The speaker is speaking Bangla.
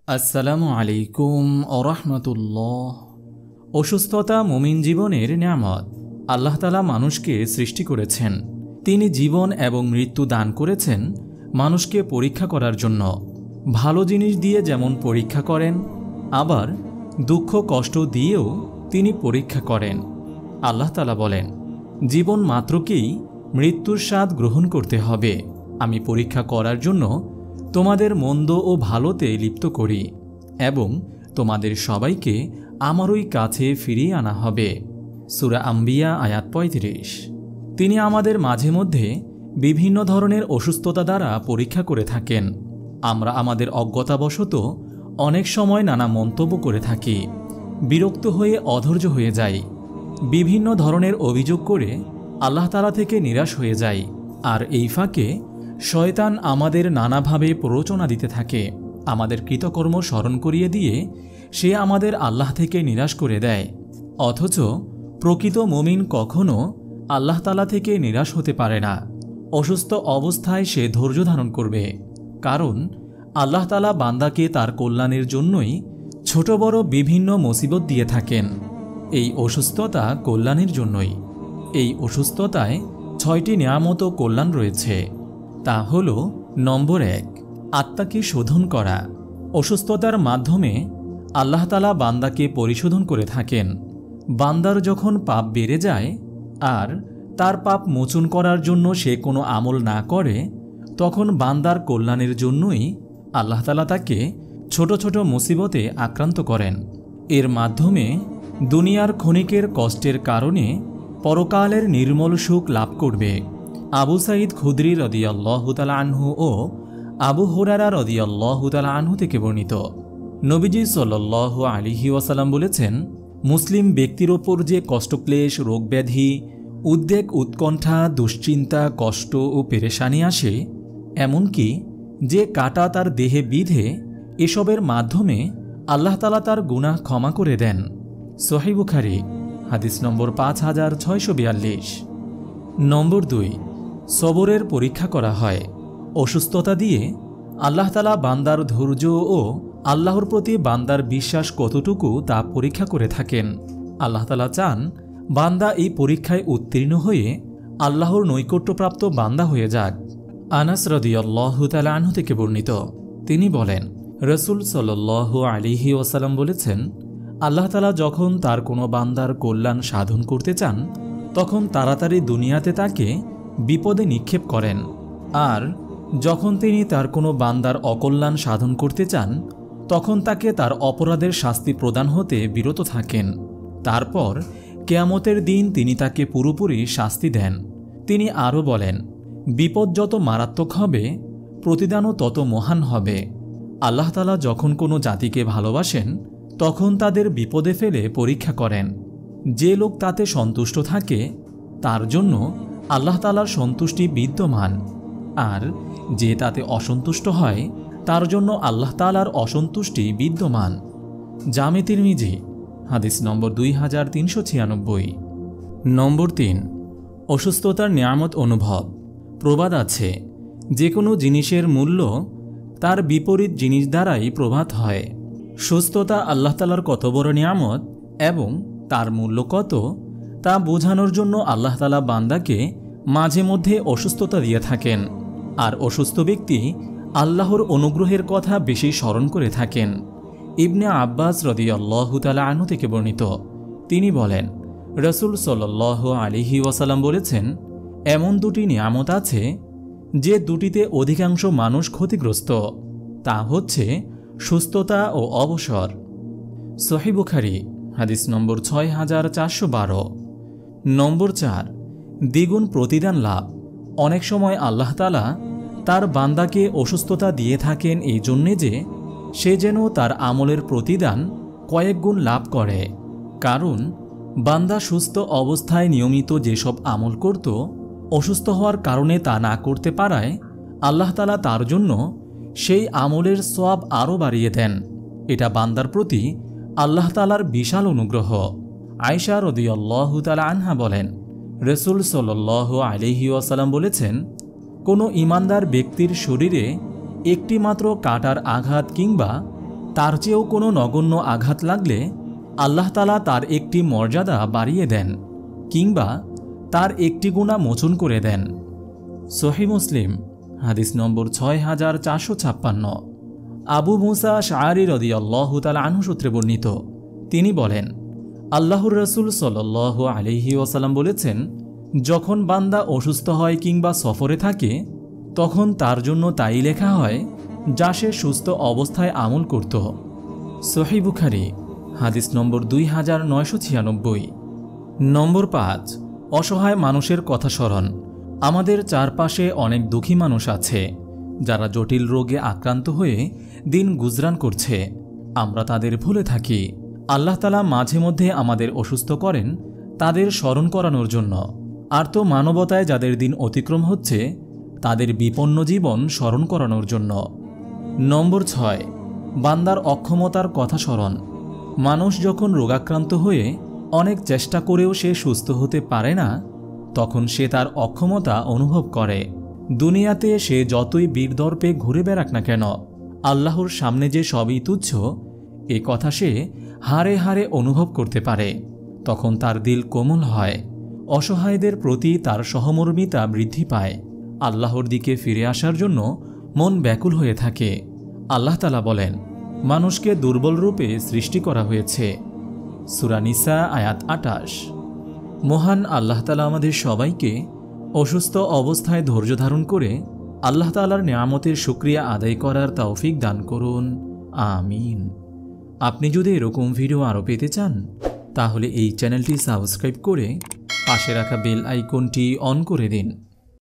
আসসালামু আলাইকুম ওরহমতুল্লাহ। অসুস্থতা মুমিন জীবনের নিয়ামত। আল্লাহ তাআলা মানুষকে সৃষ্টি করেছেন, তিনি জীবন এবং মৃত্যু দান করেছেন মানুষকে পরীক্ষা করার জন্য। ভালো জিনিস দিয়ে যেমন পরীক্ষা করেন, আবার দুঃখ কষ্ট দিয়েও তিনি পরীক্ষা করেন। আল্লাহ তাআলা বলেন, জীবন মাত্রকেই মৃত্যুর স্বাদ গ্রহণ করতে হবে। আমি পরীক্ষা করার জন্য তোমাদের মন্দ ও ভালোতে লিপ্ত করি এবং তোমাদের সবাইকে আমারই কাছে ফিরিয়ে আনা হবে। সূরা আম্বিয়া আয়াত ৩৫। তিনি আমাদের মাঝে মধ্যে বিভিন্ন ধরনের অসুস্থতা দ্বারা পরীক্ষা করে থাকেন। আমরা আমাদের অজ্ঞতাবশত অনেক সময় নানা মন্তব্য করে থাকি, বিরক্ত হয়ে অধৈর্য হয়ে যাই, বিভিন্ন ধরনের অভিযোগ করে আল্লাহ তাআলা থেকে নিরাশ হয়ে যাই। আর এই ফাঁকে শয়তান আমাদের নানাভাবে প্ররোচনা দিতে থাকে, আমাদের কৃতকর্ম স্মরণ করিয়ে দিয়ে সে আমাদের আল্লাহ থেকে নিরাশ করে দেয়। অথচ প্রকৃত মুমিন কখনো আল্লাহ তাআলা থেকে নিরাশ হতে পারে না। অসুস্থ অবস্থায় সে ধৈর্য ধারণ করবে, কারণ আল্লাহ তাআলা বান্দাকে তার কল্যাণের জন্যই ছোট বড় বিভিন্ন মুসিবত দিয়ে থাকেন। এই অসুস্থতা কল্যাণের জন্যই। এই অসুস্থতায় ৬টি নিয়ামত ও কল্যাণ রয়েছে। তা হল, নম্বর ১, আত্মাকে শোধন করা। অসুস্থতার মাধ্যমে আল্লাহ তাআলা বান্দাকে পরিশোধন করে থাকেন। বান্দার যখন পাপ বেড়ে যায় আর তার পাপ মোচন করার জন্য সে কোনো আমল না করে, তখন বান্দার কল্যাণের জন্যই আল্লাহ তাআলা তাকে ছোট ছোট মুসিবতে আক্রান্ত করেন। এর মাধ্যমে দুনিয়ার ক্ষণিকের কষ্টের কারণে পরকালের নির্মল সুখ লাভ করবে। আবু সাঈদ খুদরি রাদিয়াল্লাহু তাআলা আনহু ও আবু হুরায়রা রাদিয়াল্লাহু তাআলা আনহু থেকে বর্ণিত, নবীজি সাল্লাল্লাহু আলাইহি ওয়াসাল্লাম বলেছেন, মুসলিম ব্যক্তির ওপর যে কষ্টক্লেশ, রোগব্যাধি, উদ্বেগ, উৎকণ্ঠা, দুশ্চিন্তা, কষ্ট ও পেরেশানি আসে, এমনকি যে কাঁটা তার দেহে বিঁধে, এসবের মাধ্যমে আল্লাহ তাআলা তার গুনাহ ক্ষমা করে দেন। সহিহ বুখারী হাদিস নম্বর ৫৬৪২। নম্বর ২, সবরের পরীক্ষা করা হয়। অসুস্থতা দিয়ে আল্লাহ তাআলা বান্দার ধৈর্য ও আল্লাহর প্রতি বান্দার বিশ্বাস কতটুকু তা পরীক্ষা করে থাকেন। আল্লাহ তাআলা চান বান্দা এই পরীক্ষায় উত্তীর্ণ হয়ে আল্লাহর নৈকট্যপ্রাপ্ত বান্দা হয়ে যাক। আনাস রাদিয়াল্লাহু তাআলা আনহু থেকে বর্ণিত, তিনি বলেন, রাসূল সাল্লাল্লাহু আলাইহি ওয়াসাল্লাম বলেছেন, আল্লাহ তাআলা যখন তার কোনো বান্দার কল্যাণ সাধন করতে চান, তখন তাড়াতাড়ি দুনিয়াতে তাকে বিপদে নিক্ষেপ করেন, আর যখন তিনি তার কোনো বান্দার অকল্যাণ সাধন করতে চান, তখন তাকে তার অপরাধের শাস্তি প্রদান হতে বিরত থাকেন। তারপর কিয়ামতের দিন তিনি তাকে পুরোপুরি শাস্তি দেন। তিনি আরও বলেন, বিপদ যত মারাত্মক হবে, প্রতিদানও তত মহান হবে। আল্লাহ তাআলা যখন কোনো জাতিকে ভালোবাসেন, তখন তাদের বিপদে ফেলে পরীক্ষা করেন। যে লোক তাতে সন্তুষ্ট থাকে, তার জন্য আল্লাহ তাআলার সন্তুষ্টি বিদ্যমান, আর যে তাতে অসন্তুষ্ট হয়, তার জন্য আল্লাহ তাআলার অসন্তুষ্টি বিদ্যমান। জামে তিরমিজি হাদিস নম্বর ২৩৯৬। নম্বর ৩, অসুস্থতার নিয়ামত অনুভব। প্রবাদ আছে, যে কোনো জিনিসের মূল্য তার বিপরীত জিনিস দ্বারাই প্রভাত হয়। সুস্থতা আল্লাহ তাআলার কত বড় নিয়ামত এবং তার মূল্য কত, তা বোঝানোর জন্য আল্লাহ তাআলা বান্দাকে মাঝে মধ্যে অসুস্থতা দিয়ে থাকেন, আর অসুস্থ ব্যক্তি আল্লাহর অনুগ্রহের কথা বেশি স্মরণ করে থাকেন। ইবনে আব্বাস রাদিয়াল্লাহু তাআলা আনহু থেকে বর্ণিত, তিনি বলেন, রাসূল সাল্লাল্লাহু আলাইহি ওয়াসাল্লাম বলেছেন, এমন দুটি নিয়ামত আছে যে দুটিতে অধিকাংশ মানুষ ক্ষতিগ্রস্ত, তা হচ্ছে সুস্থতা ও অবসর। সহিহ বুখারী হাদিস নম্বর ৬৪১২। নম্বর ৪, দ্বিগুণ প্রতিদান লাভ। অনেক সময় আল্লাহ তাআলা তার বান্দাকে অসুস্থতা দিয়ে থাকেন এই জন্যে যে সে যেন তার আমলের প্রতিদান কয়েক গুণ লাভ করে। কারণ বান্দা সুস্থ অবস্থায় নিয়মিত যেসব আমল করত, অসুস্থ হওয়ার কারণে তা না করতে পারায় আল্লাহ তাআলা তার জন্য সেই আমলের সওয়াব আরও বাড়িয়ে দেন। এটা বান্দার প্রতি আল্লাহ তাআলার বিশাল অনুগ্রহ। আয়েশা রাদিয়াল্লাহু তাআলা আনহা বলেন, রাসূল সাল্লাল্লাহু আলাইহি ওয়াসাল্লাম বলেছেন, কোনো ঈমানদার ব্যক্তির শরীরে একটি মাত্র কাঁটার আঘাত কিংবা তার চেয়েও কোনো নগণ্য আঘাত লাগলে আল্লাহ তাআলা তার একটি মর্যাদা বাড়িয়ে দেন কিংবা তার একটি গুনাহ মোচন করে দেন। সহিহ মুসলিম হাদিস নম্বর 6456। আবু মুসা আশআরী রাদিয়াল্লাহু তাআলা আনহু সূত্রে বর্ণিত, তিনি বলেন, আল্লাহর রাসূল সাল্লাল্লাহু আলাইহি ওয়াসাল্লাম বলেছেন, যখন বান্দা অসুস্থ হয় কিংবা সফরে থাকে তখন তার জন্য তাই লেখা হয় যা সে সুস্থ অবস্থায় আমল করত। সহিহ বুখারী হাদিস নম্বর 2996। নম্বর 5, অসহায় মানুষের কথা স্মরণ। আমাদের চারপাশে অনেক দুঃখী মানুষ আছে যারা জটিল রোগে আক্রান্ত হয়ে দিন গুজরান করছে। আমরা তাদের ভুলে থাকি। আল্লাহ তাআলা মাঝে মধ্যে আমাদের অসুস্থ করেন তাদের স্মরণ করানোর জন্য। আর তো মানবতায় যাদের দিন অতিক্রম হচ্ছে তাদের বিপন্ন জীবন স্মরণ করানোর জন্য। নম্বর 6, বান্দার অক্ষমতার কথা স্মরণ। মানুষ যখন রোগাক্রান্ত হয়ে অনেক চেষ্টা করেও সে সুস্থ হতে পারে না তখন সে তার অক্ষমতা অনুভব করে। দুনিয়াতে সে যতই বীরদর্পে ঘুরে বেড়াক না কেন, আল্লাহর সামনে যে সবই তুচ্ছ এ কথা সে হাড়ে হাড়ে অনুভব করতে পারে। তখন তার দিল কোমল হয়, অসহায়দের প্রতি তার সহমর্মিতা বৃদ্ধি পায়, আল্লাহর দিকে ফিরে আসার জন্য মন ব্যাকুল হয়ে থাকে। আল্লাহ তাআলা বলেন, মানুষকে দুর্বল রূপে সৃষ্টি করা হয়েছে। সূরা নিসা আয়াত 28। মহান আল্লাহ তাআলা আমাদের সবাইকে অসুস্থ অবস্থায় ধৈর্য ধারণ করে আল্লাহ তাআলার নিয়ামতের শুকরিয়া আদায় করার তৌফিক দান করুন। আমিন। আপনি যদি এরকম ভিডিও আরও পেতে চান তাহলে এই চ্যানেলটি সাবস্ক্রাইব করে পাশে রাখা বেল আইকনটি অন করে দিন।